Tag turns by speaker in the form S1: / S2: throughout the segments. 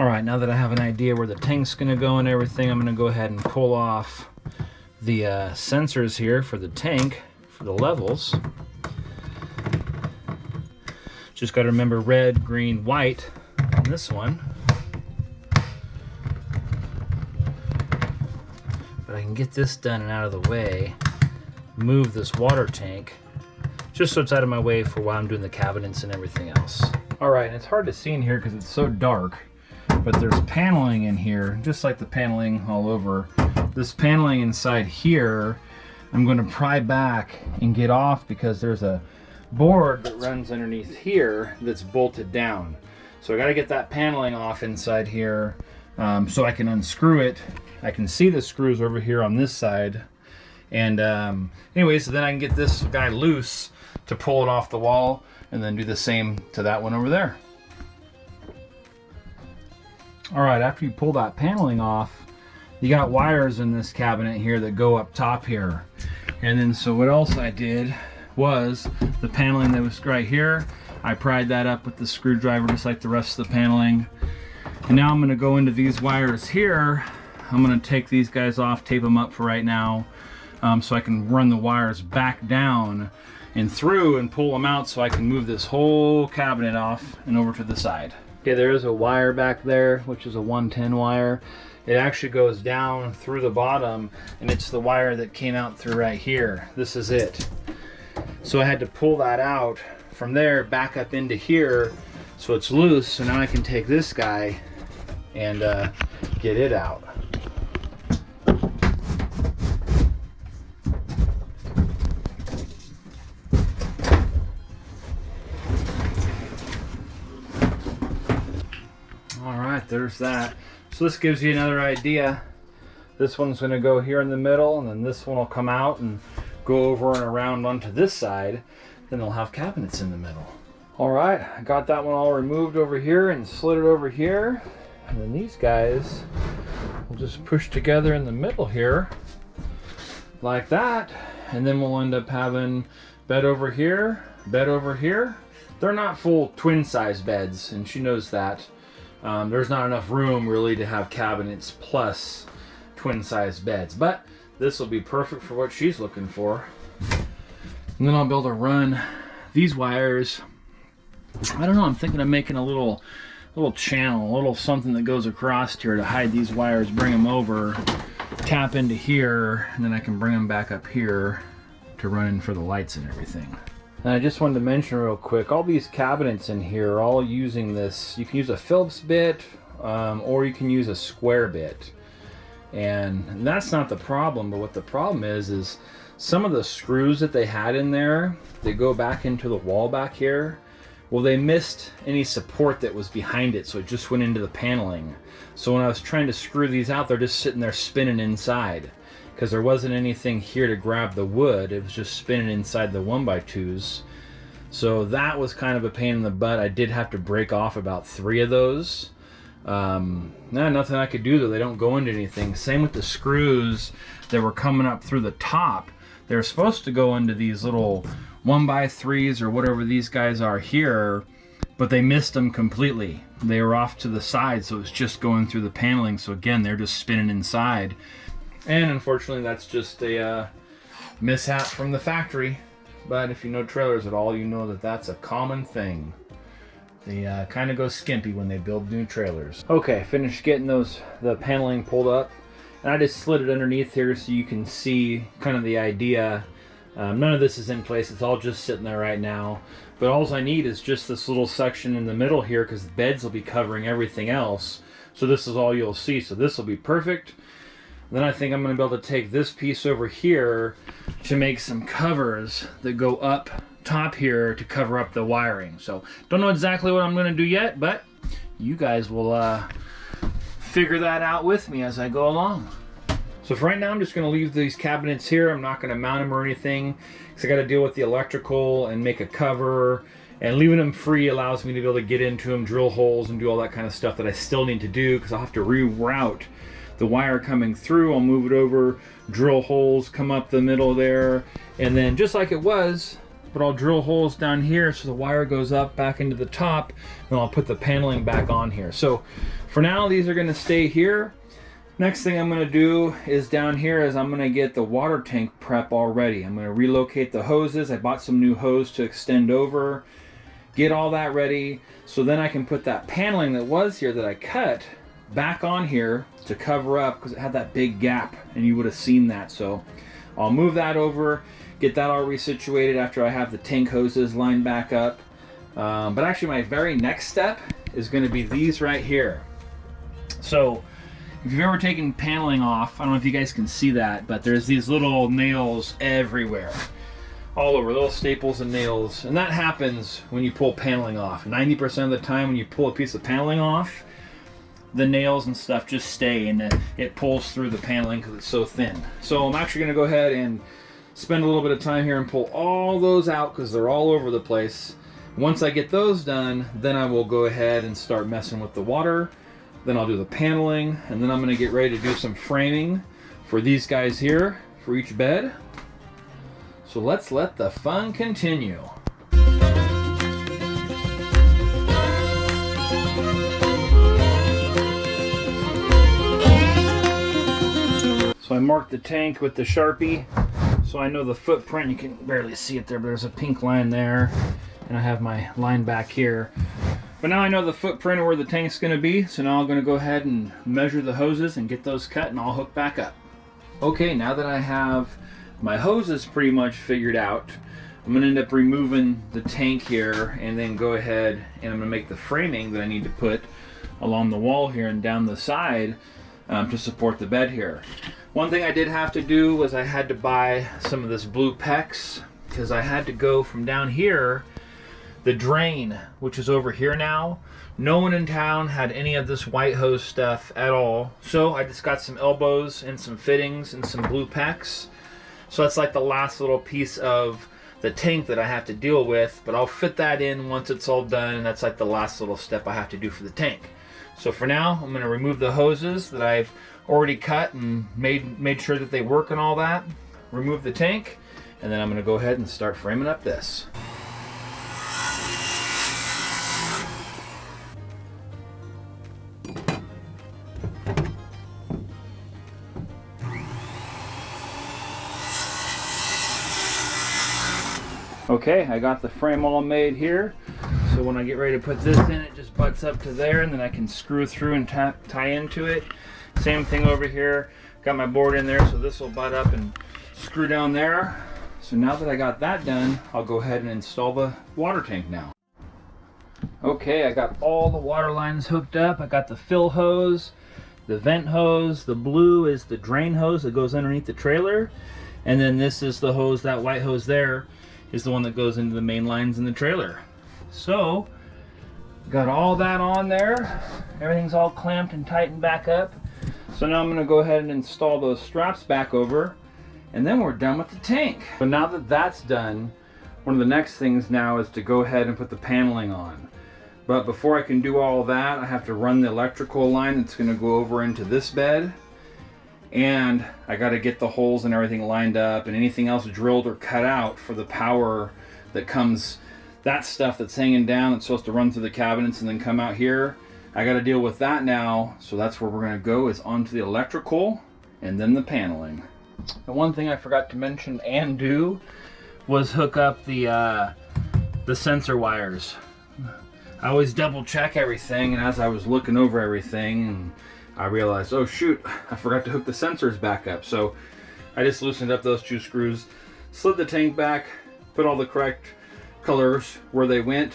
S1: All right, now that I have an idea where the tank's gonna go and everything, I'm gonna go ahead and pull off the sensors here for the tank, for the levels. Just gotta remember red, green, white on this one. But I can get this done and out of the way, move this water tank, just so it's out of my way for while I'm doing the cabinets and everything else. All right, and it's hard to see in here because it's so dark, but there's paneling in here, just like the paneling all over. This paneling inside here, I'm going to pry back and get off because there's a board that runs underneath here that's bolted down. So I got to get that paneling off inside here so I can unscrew it. I can see the screws over here on this side. And anyway, so then I can get this guy loose to pull it off the wall and then do the same to that one over there. All right, after you pull that paneling off, you got wires in this cabinet here that go up top here. And then so what else I did was the paneling that was right here, I pried that up with the screwdriver just like the rest of the paneling. And now I'm gonna go into these wires here. I'm gonna take these guys off, tape them up for right now, so I can run the wires back down and through and pull them out so I can move this whole cabinet off and over to the side. Okay, there is a wire back there, which is a 110 wire. It actually goes down through the bottom, and it's the wire that came out through right here. This is it. So I had to pull that out from there back up into here so it's loose. So now I can take this guy and get it out. There's that. So this gives you another idea. This one's going to go here in the middle, and then this one will come out and go over and around onto this side. Then they'll have cabinets in the middle. All right, I got that one all removed over here and slid it over here. And then these guys will just push together in the middle here like that. And then we'll end up having bed over here, bed over here. They're not full twin size beds, and she knows that. There's not enough room really to have cabinets plus twin size beds, but this will be perfect for what she's looking for. And then I'll be able to run these wires. I don't know, I'm thinking of making a little channel, a little something that goes across here to hide these wires, bring them over, tap into here, and then I can bring them back up here to run in for the lights and everything. And I just wanted to mention real quick, all these cabinets in here are all using this. You can use a Phillips bit or you can use a square bit. And that's not the problem, but what the problem is some of the screws that they had in there, they go back into the wall back here. Well, they missed any support that was behind it, so it just went into the paneling. So when I was trying to screw these out, they're just sitting there spinning inside, because there wasn't anything here to grab the wood. It was just spinning inside the 1x2s. So that was kind of a pain in the butt. I did have to break off about 3 of those. Nothing I could do though. They don't go into anything. Same with the screws that were coming up through the top. They were supposed to go into these little 1x3s or whatever these guys are here, but they missed them completely. They were off to the side, so it was just going through the paneling. So again, they're just spinning inside. And unfortunately, that's just a mishap from the factory. But if you know trailers at all, you know that that's a common thing. They kind of go skimpy when they build new trailers. Okay, finished getting the paneling pulled up. And I just slid it underneath here so you can see kind of the idea. None of this is in place. It's all just sitting there right now. But all I need is just this little section in the middle here, because the beds will be covering everything else. So this is all you'll see. So this will be perfect. Then I think I'm going to be able to take this piece over here to make some covers that go up top here to cover up the wiring. So don't know exactly what I'm going to do yet, but you guys will figure that out with me as I go along. So for right now, I'm just going to leave these cabinets here. I'm not going to mount them or anything because I got to deal with the electrical and make a cover. And leaving them free allows me to be able to get into them, drill holes, and do all that kind of stuff that I still need to do, because I'll have to reroute the wire coming through. I'll move it over, drill holes, come up the middle there, and then just like it was, but I'll drill holes down here so the wire goes up back into the top, and I'll put the paneling back on here. So for now, these are gonna stay here. Next thing I'm gonna do is down here is I'm gonna get the water tank prep all ready. I'm gonna relocate the hoses. I bought some new hose to extend over, get all that ready, so then I can put that paneling that was here that I cut back on here to cover up, because it had that big gap and you would have seen that. So I'll move that over, get that all resituated after I have the tank hoses lined back up. But actually my very next step is going to be these right here. So if you've ever taken paneling off, I don't know if you guys can see that, but there's these little nails everywhere, all over, little staples and nails, and that happens when you pull paneling off. 90% of the time when you pull a piece of paneling off, the nails and stuff just stay, and it pulls through the paneling because it's so thin. So I'm actually going to go ahead and spend a little bit of time here and pull all those out because they're all over the place. Once I get those done, then I will go ahead and start messing with the water. Then I'll do the paneling, and then I'm going to get ready to do some framing for these guys here for each bed. So let's let the fun continue. So I marked the tank with the Sharpie, so I know the footprint. You can barely see it there, but there's a pink line there, and I have my line back here. But now I know the footprint of where the tank's going to be, so now I'm going to go ahead and measure the hoses and get those cut, and I'll hook back up. Okay, now that I have my hoses pretty much figured out, I'm going to end up removing the tank here, and then go ahead and I'm going to make the framing that I need to put along the wall here and down the side to support the bed here. One thing I did have to do was I had to buy some of this blue PEX, because I had to go from down here, the drain, which is over here now. No one in town had any of this white hose stuff at all. So I just got some elbows and some fittings and some blue PEX. So that's like the last little piece of the tank that I have to deal with, but I'll fit that in once it's all done, and that's like the last little step I have to do for the tank. So for now, I'm going to remove the hoses that I've already cut and made sure that they work and all that. Remove the tank, and then I'm going to go ahead and start framing up this. Okay, I got the frame all made here. So when I get ready to put this in, it just butts up to there, and then I can screw through and tie into it. Same thing over here. Got my board in there, so this will butt up and screw down there. So now that I got that done, I'll go ahead and install the water tank now. Okay, I got all the water lines hooked up. I got the fill hose, the vent hose. The blue is the drain hose that goes underneath the trailer. And then this is the hose, that white hose there is the one that goes into the main lines in the trailer. So, got all that on there. Everything's all clamped and tightened back up. So now I'm going to go ahead and install those straps back over, and then we're done with the tank. So now that that's done, one of the next things now is to go ahead and put the paneling on. But before I can do all that, I have to run the electrical line that's going to go over into this bed. And I got to get the holes and everything lined up, and anything else drilled or cut out for the power that comes, that stuff that's hanging down that's supposed to run through the cabinets and then come out here. I got to deal with that now, so that's where we're going to go, is onto the electrical and then the paneling. The one thing I forgot to mention and do was hook up the sensor wires. I always double check everything, and as I was looking over everything, I realized, oh shoot, I forgot to hook the sensors back up. So I just loosened up those two screws, slid the tank back, put all the correct colors where they went,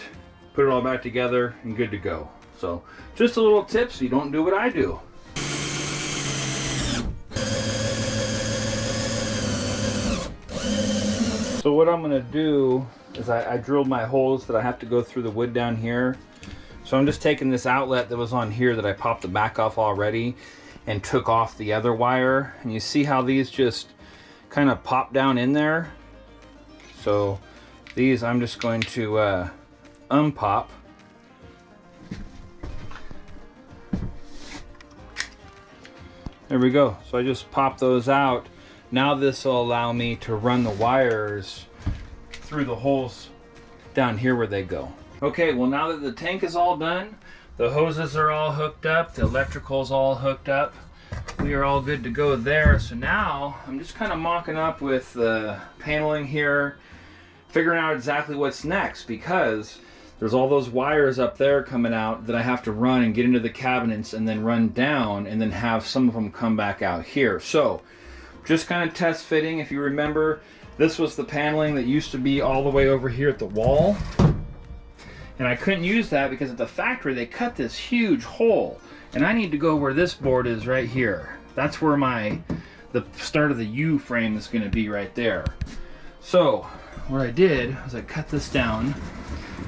S1: put it all back together, and good to go. So just a little tip so you don't do what I do. So what I'm gonna do is I drilled my holes that I have to go through the wood down here. So I'm just taking this outlet that was on here that I popped the back off already and took off the other wire. And you see how these just kind of pop down in there? So these I'm just going to unpop. There we go. So I just pop those out. Now this will allow me to run the wires through the holes down here where they go. Okay, well now that the tank is all done, the hoses are all hooked up, the electrical's all hooked up, we are all good to go there. So now I'm just kind of mocking up with the paneling here, figuring out exactly what's next, because there's all those wires up there coming out that I have to run and get into the cabinets and then run down and then have some of them come back out here. So just kind of test fitting. If you remember, this was the paneling that used to be all the way over here at the wall. And I couldn't use that because at the factory they cut this huge hole. And I need to go where this board is right here. That's where the start of the U frame is going to be right there. So what I did was I cut this down.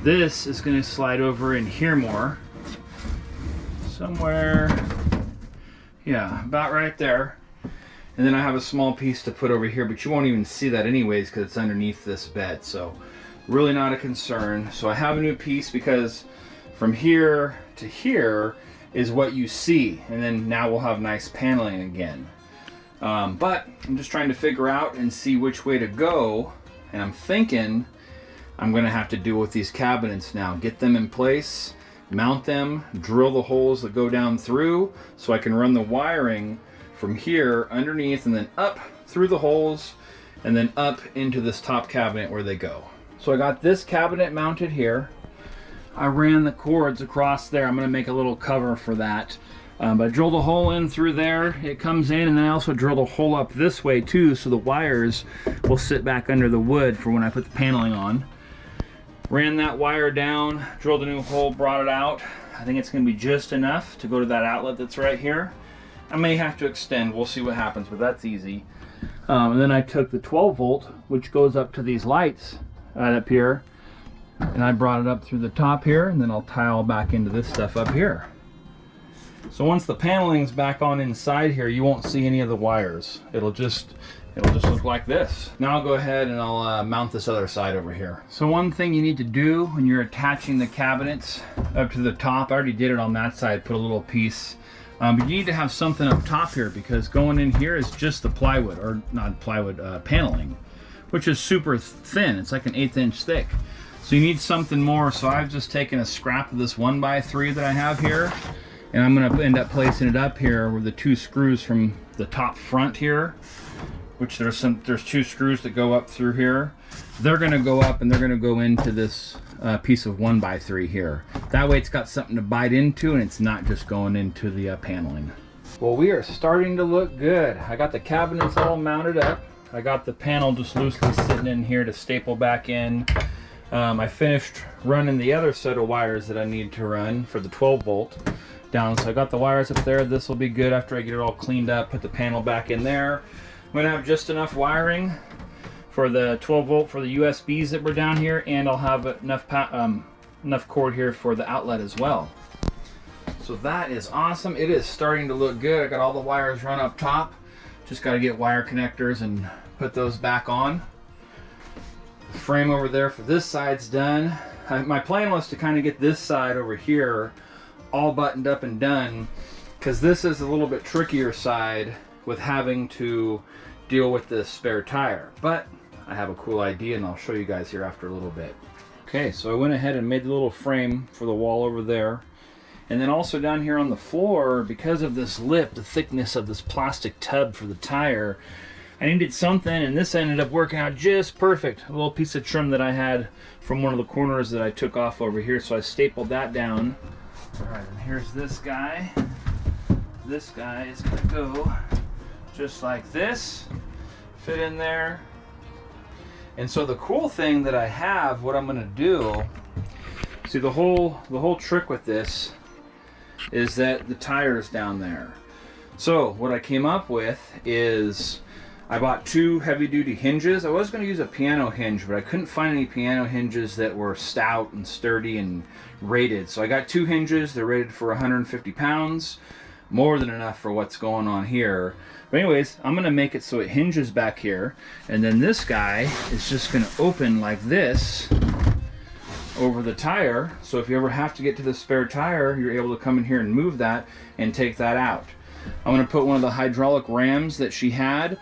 S1: This is going to slide over in here more. Somewhere, yeah, about right there. And then I have a small piece to put over here, but you won't even see that anyways because it's underneath this bed. So really not a concern. So I have a new piece because from here to here is what you see. And then now we'll have nice paneling again. But I'm just trying to figure out and see which way to go. And I'm thinking I'm gonna have to deal with these cabinets now. Get them in place, mount them, drill the holes that go down through so I can run the wiring from here underneath and then up through the holes and then up into this top cabinet where they go. So I got this cabinet mounted here. I ran the cords across there. I'm gonna make a little cover for that. But I drilled a hole in through there. It comes in, and then I also drilled a hole up this way too so the wires will sit back under the wood for when I put the paneling on. Ran that wire down, drilled a new hole, brought it out. I think it's gonna be just enough to go to that outlet that's right here. I may have to extend, we'll see what happens, but that's easy. And then I took the 12 volt, which goes up to these lights right up here, and I brought it up through the top here, and then I'll tie all back into this stuff up here. So once the paneling's back on inside here, you won't see any of the wires. It'll just look like this. Now I'll go ahead and I'll mount this other side over here. So one thing you need to do when you're attaching the cabinets up to the top, I already did it on that side, put a little piece. But you need to have something up top here because going in here is just the plywood, or not plywood, paneling, which is super thin. It's like an 1/8 inch thick. So you need something more. So I've just taken a scrap of this 1x3 that I have here, and I'm gonna end up placing it up here with the 2 screws from the top front here, which there's 2 screws that go up through here. They're gonna go up and they're gonna go into this piece of 1x3 here. That way it's got something to bite into and it's not just going into the paneling. Well, we are starting to look good. I got the cabinets all mounted up. I got the panel just loosely sitting in here to staple back in. I finished running the other set of wires that I need to run for the 12 volt down. So I got the wires up there. This will be good after I get it all cleaned up, put the panel back in there. I'm gonna have just enough wiring for the 12 volt for the USBs that were down here, and I'll have enough cord here for the outlet as well. So that is awesome. It is starting to look good. I got all the wires run up top. Just got to get wire connectors and put those back on. The frame over there for this side's done. My plan was to kind of get this side over here all buttoned up and done, because this is a little bit trickier side with having to deal with this spare tire. But I have a cool idea and I'll show you guys here after a little bit. Okay, so I went ahead and made the little frame for the wall over there. And then also down here on the floor, because of this lip, the thickness of this plastic tub for the tire, I needed something, and this ended up working out just perfect. A little piece of trim that I had from one of the corners that I took off over here, so I stapled that down. All right, and here's this guy. This guy is gonna go just like this, fit in there. And so the cool thing that I have, what I'm gonna do, see the whole trick with this is that the tire is down there. So what I came up with is I bought 2 heavy-duty hinges. I was going to use a piano hinge, but I couldn't find any piano hinges that were stout and sturdy and rated. So I got 2 hinges. They're rated for 150 pounds. More than enough for what's going on here. But anyways, I'm going to make it so it hinges back here. And then this guy is just going to open like this over the tire, so if you ever have to get to the spare tire, you're able to come in here and move that and take that out. I'm going to put one of the hydraulic rams that she had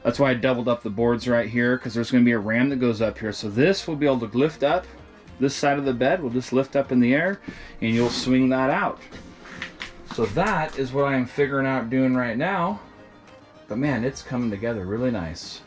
S1: That's why I doubled up the boards right here, because there's going to be a ram that goes up here. So this will be able to lift up. This side of the bed will just lift up in the air, and you'll swing that out. So that is what I am figuring out doing right now. But man, it's coming together really nice.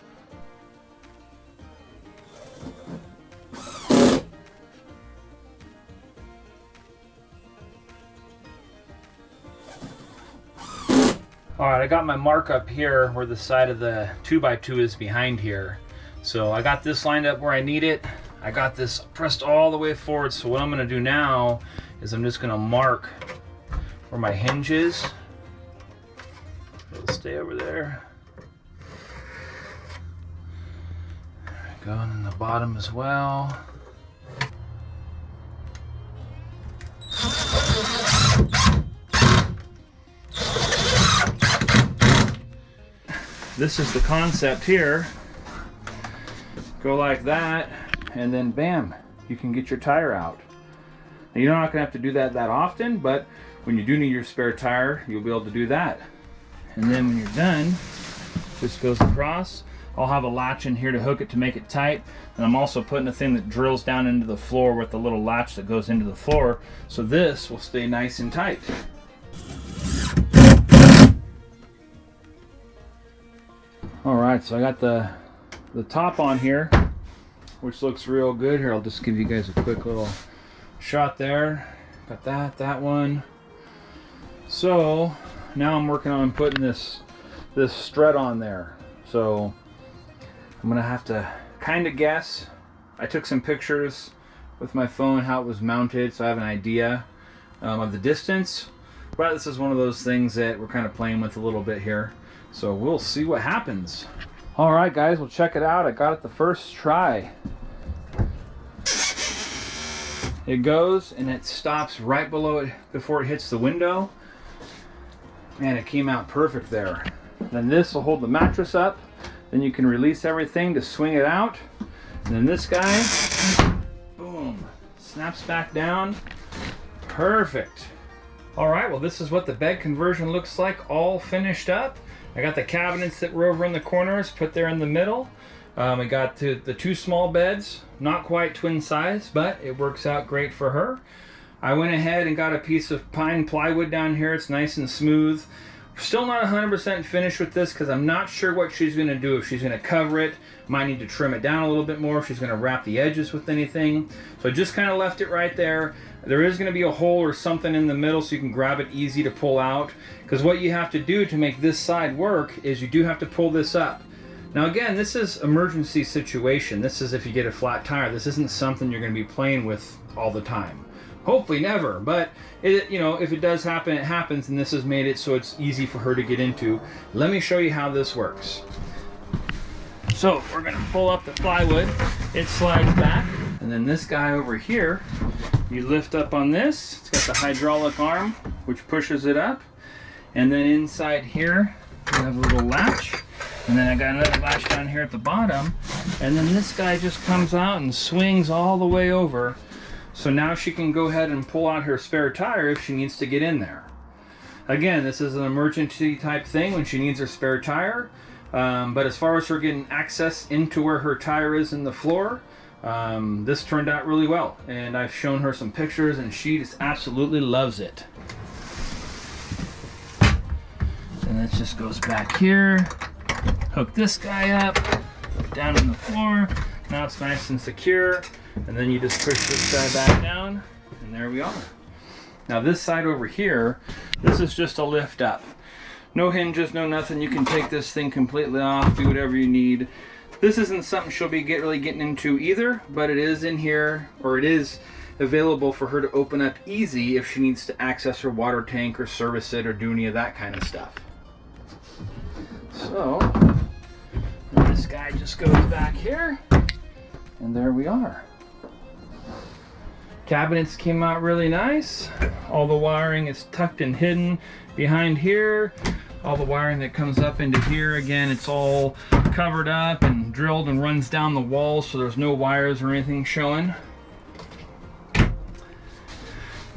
S1: Alright, I got my mark up here where the side of the 2x2 is behind here. So I got this lined up where I need it. I got this pressed all the way forward. So what I'm going to do now is I'm just going to mark where my hinge is. It'll stay over there. There we go, and then the bottom as well. This is the concept here. Go like that, and then bam, you can get your tire out. Now, you're not gonna have to do that often, but when you do need your spare tire, you'll be able to do that. And then when you're done, this goes across. I'll have a latch in here to hook it to make it tight. And I'm also putting a thing that drills down into the floor with the little latch that goes into the floor. So this will stay nice and tight. All right, so I got the top on here, which looks real good. Here, I'll just give you guys a quick little shot there. Got that one. So now I'm working on putting this strut on there. So I'm gonna have to kind of guess. I took some pictures with my phone how it was mounted, so I have an idea of the distance. But this is one of those things that we're kind of playing with a little bit here. So we'll see what happens. All right, guys, we'll check it out. I got it the first try. It goes and it stops right below it before it hits the window. Man, it came out perfect there. Then this will hold the mattress up. Then you can release everything to swing it out. And then this guy, boom, snaps back down. Perfect. All right, well, this is what the bed conversion looks like all finished up. I got the cabinets that were over in the corners put there in the middle. I got the two small beds, not quite twin size, but it works out great for her. I went ahead and got a piece of pine plywood down here. It's nice and smooth. Still not 100% finished with this because I'm not sure what she's going to do. If she's going to cover it, might need to trim it down a little bit more. If she's going to wrap the edges with anything. So I just kind of left it right there. There is going to be a hole or something in the middle so you can grab it easy to pull out. Because what you have to do to make this side work is you do have to pull this up. Now again, this is emergency situation. This is if you get a flat tire. This isn't something you're going to be playing with all the time. Hopefully never, but it, if it does happen, it happens, and this has made it so it's easy for her to get into. Let me show you how this works. So we're going to pull up the plywood. It slides back, and then this guy over here, you lift up on this. It's got the hydraulic arm, which pushes it up, and then inside here, we have a little latch. And then I got another latch down here at the bottom, and then this guy just comes out and swings all the way over. So now she can go ahead and pull out her spare tire if she needs to get in there. Again, this is an emergency type thing when she needs her spare tire. But as far as her getting access into where her tire is in the floor, this turned out really well. And I've shown her some pictures and she just absolutely loves it. And it just goes back here. Hook this guy up, down on the floor. Now it's nice and secure. And then you just push this guy back down, and there we are. Now this side over here, this is just a lift up. No hinges, no nothing. You can take this thing completely off, do whatever you need. This isn't something she'll be really getting into either, but it is in here, or it is available for her to open up easy if she needs to access her water tank or service it or do any of that kind of stuff. So, this guy just goes back here, and there we are. Cabinets came out really nice. All the wiring is tucked and hidden behind here. All the wiring that comes up into here, again, it's all covered up and drilled and runs down the walls, so there's no wires or anything showing.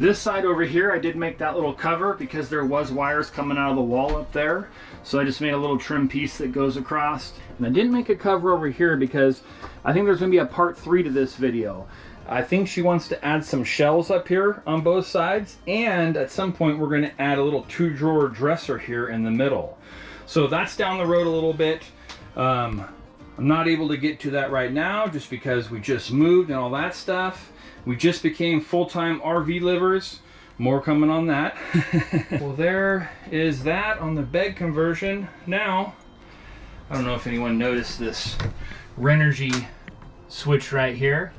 S1: This side over here, I did make that little cover because there was wires coming out of the wall up there. So I just made a little trim piece that goes across. And I didn't make a cover over here because I think there's gonna be a part 3 to this video. I think she wants to add some shelves up here on both sides, and at some point we're gonna add a little 2-drawer dresser here in the middle. So that's down the road a little bit. I'm not able to get to that right now just because we just moved and all that stuff. We just became full-time RV livers. More coming on that. Well, there is that on the bed conversion. Now, I don't know if anyone noticed this Renogy switch right here,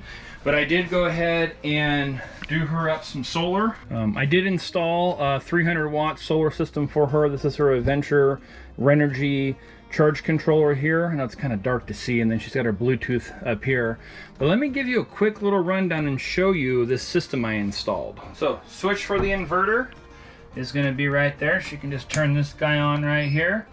S1: but I did go ahead and do her up some solar. I did install a 300-watt solar system for her. This is her Adventure Renogy charge controller here. I know it's kind of dark to see, and then she's got her Bluetooth up here. But let me give you a quick little rundown and show you this system I installed. So, switch for the inverter is going to be right there. She can just turn this guy on right here,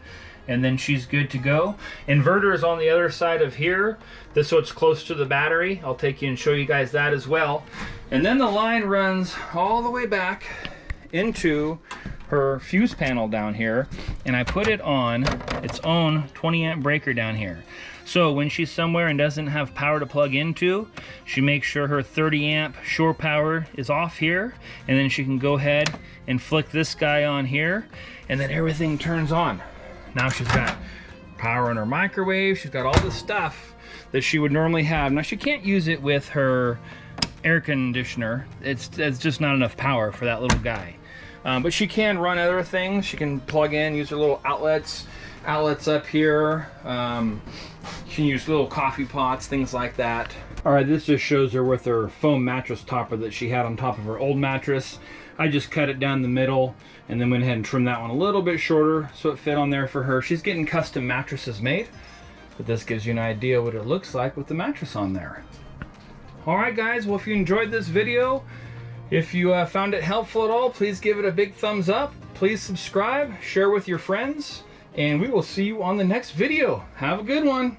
S1: and then she's good to go. Inverter is on the other side of here. This so it's close to the battery. I'll take you and show you guys that as well. And then the line runs all the way back into her fuse panel down here, and I put it on its own 20 amp breaker down here. So when she's somewhere and doesn't have power to plug into, she makes sure her 30 amp shore power is off here, and then she can go ahead and flick this guy on here, and then everything turns on. Now she's got power on her microwave, she's got all the stuff that she would normally have. Now she can't use it with her air conditioner. It's just not enough power for that little guy. But she can run other things. She can plug in, use her little outlets up here. She can use little coffee pots, things like that. All right, this just shows her with her foam mattress topper that she had on top of her old mattress. I just cut it down the middle and then went ahead and trimmed that one a little bit shorter so it fit on there for her. She's getting custom mattresses made, but this gives you an idea what it looks like with the mattress on there. All right, guys, well, if you enjoyed this video, if you found it helpful at all, please give it a big thumbs up. Please subscribe, share with your friends, and we will see you on the next video. Have a good one.